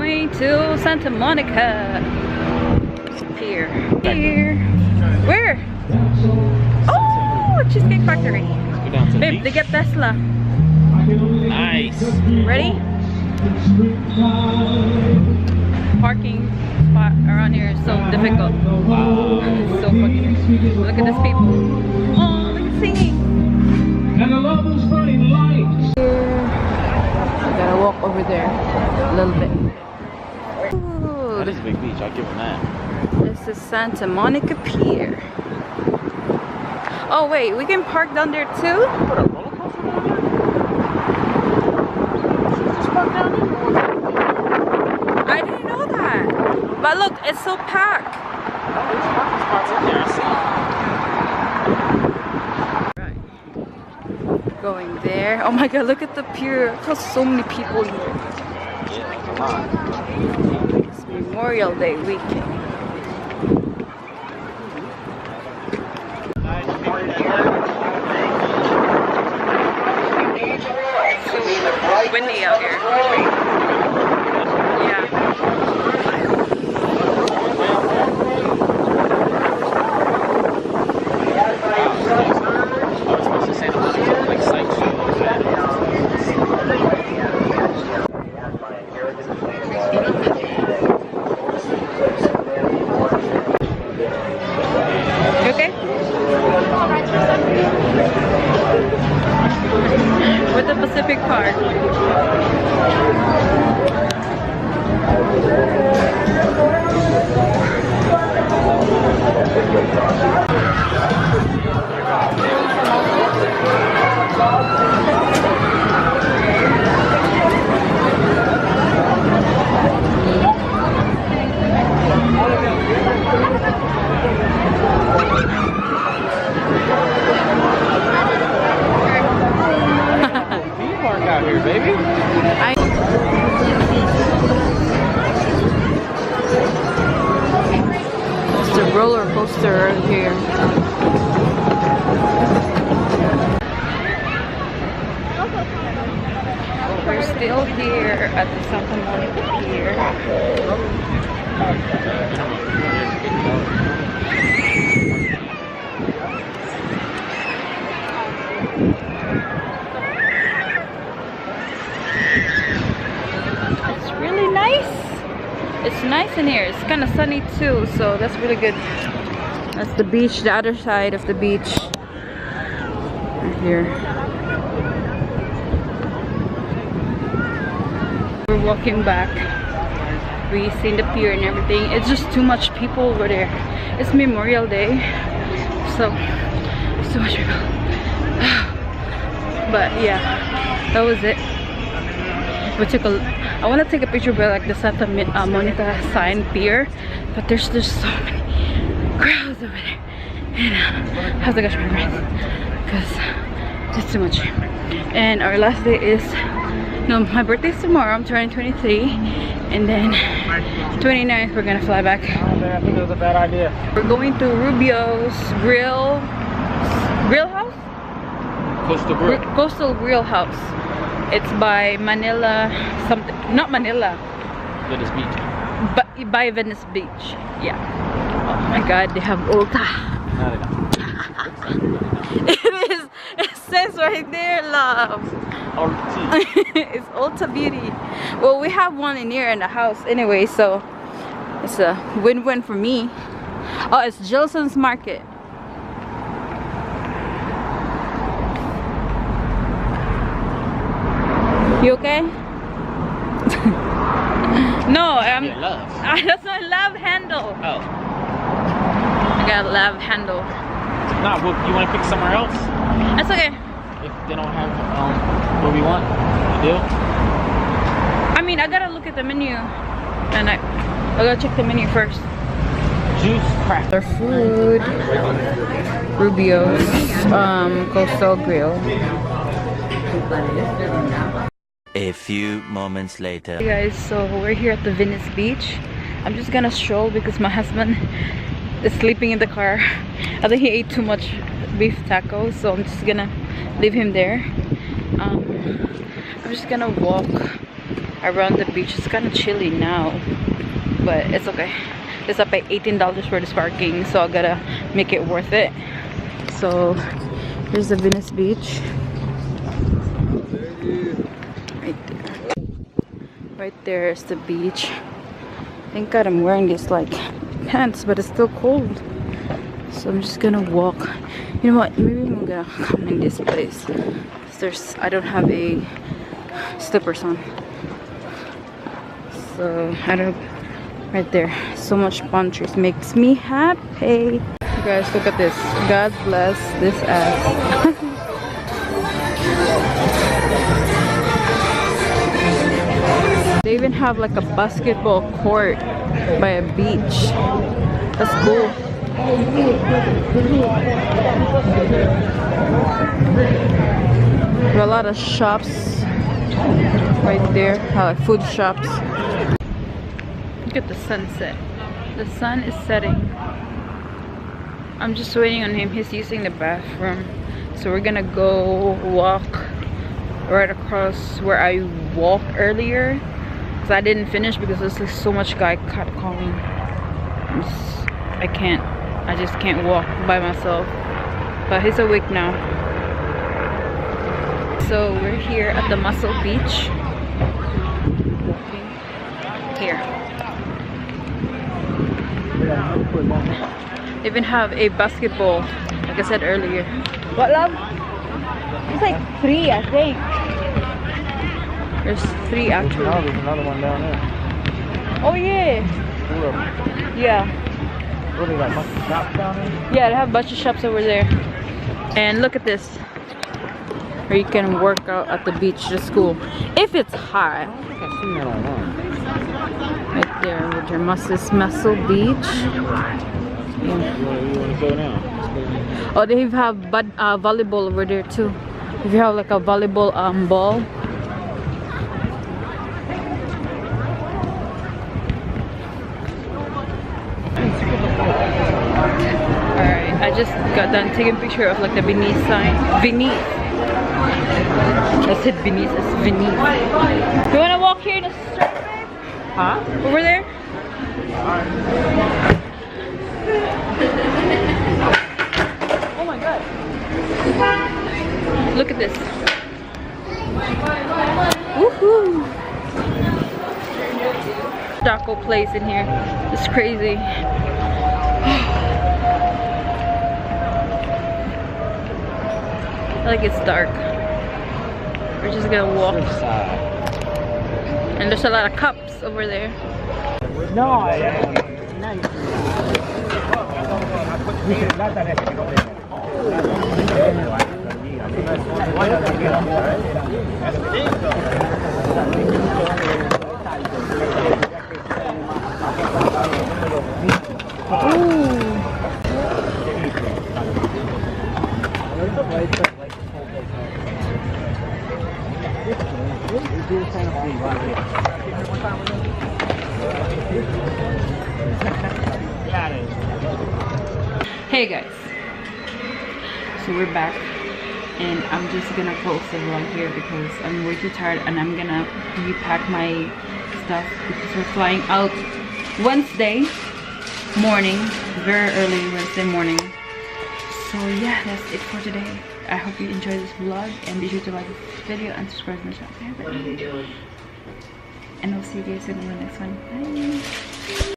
going to Santa Monica Pier. Where? Oh, Cheesecake Factory. Babe, they get Tesla. Nice. Ready? Parking spot around here is so difficult. It's so fucking. Look at these people. Oh, look at singing. And I love those funny lights. I gotta walk over there a little bit. Ooh, That is a big beach, I'll give him that. this is Santa Monica Pier. Oh wait, we can park down there too? Put a roller coaster down there? Just park down there? I didn't know that. But look, it's so packed. Oh, there's parking spots in there, I see. Right. Going there. Oh my god, look at the pier. Look how so many people here. Yeah, that's a lot. It's Memorial Day weekend. Windy out here. Yeah. I was supposed to say the like sight shows. You okay? With the Pacific card. Out here, baby. It's a roller coaster right here. We're still here at the Santa Monica Pier. It's nice in here. It's kind of sunny too, so that's really good. That's the beach, the other side of the beach. Right here. We're walking back. We seen the pier and everything. It's just too much people over there. It's Memorial Day, so it's too much people. But yeah, that was it. We took I want to take a picture by like the Santa Monica sign pier, but there's just so many crowds over there, and I have to catch my breath because it's too much. And our last day is, no, my birthday is tomorrow. I'm turning 23, and then 29th we're gonna fly back. I think it was a bad idea. We're going to Rubio's Grill House? Coastal Grill House. It's by Manila something, not Manila. Venice Beach. But by Venice Beach. Yeah. Oh my god, they have Ulta. It is. It says right there, love. It's Ulta Beauty. Well, we have one in here in the house anyway, so it's a win-win for me. Oh, it's Gilson's Market. You okay? No, that's my love handle. Oh. I got a love handle. Nah, well, you want to pick somewhere else? That's okay. If they don't have what we want, the deal? I mean, I gotta look at the menu. And I gotta check the menu first. Juice, crack. Our food. Rubio's Coastal Grill. A few moments later. Hey guys, so we're here at the Venice Beach. I'm just gonna stroll because my husband is sleeping in the car. I think he ate too much beef tacos, so I'm just gonna leave him there. I'm just gonna walk around the beach. It's kind of chilly now, but it's okay. It's up by $18 for this parking, so I gotta make it worth it. So here's the Venice beach. Right there is the beach. Thank God I'm wearing these like pants, but it's still cold. So I'm just gonna walk. You know what? Maybe I'm gonna come in this place. I don't have a slippers on. So I don't. Right there, so much palm trees makes me happy. You guys, look at this. God bless this ass. They even have like a basketball court by a beach. That's cool. There are a lot of shops right there, like food shops. Look at the sunset. The sun is setting. I'm just waiting on him. He's using the bathroom. So we're gonna go walk right across where I walked earlier. Because I didn't finish because there's like so much guy kept calling. I just can't walk by myself. But he's awake now. So we're here at the Muscle Beach. Walking here. They even have a basketball, like I said earlier. What, love? It's like 3, I think. There's 3 actually. Now there's another one down there. Oh yeah. Yeah. What, they got a bunch of shops down there? Yeah, they have a bunch of shops over there. And look at this. Where you can work out at the beach to school. If it's hot. I don't think I've seen that online. Right there with your Muscle Beach. Yeah. You want to go now? Oh, they have volleyball over there too. If you have like a volleyball ball. Alright, I just got done taking a picture of like the Venice sign. Venice. I said Venice, it's Venice. You wanna walk here in the street, babe? Huh? Over there? Oh my god. Look at this. Woohoo! Taco place in here. It's crazy. Like it's dark. We're just gonna walk. And there's a lot of cups over there. No, Hey guys, so we're back and I'm just gonna close the vlog here because I'm way too tired and I'm gonna repack my stuff because we're flying out Wednesday morning, very early Wednesday morning. So yeah, that's it for today. I hope you enjoyed this vlog and be sure to like this video and subscribe to my channel. And I'll see you guys in the next one. Bye.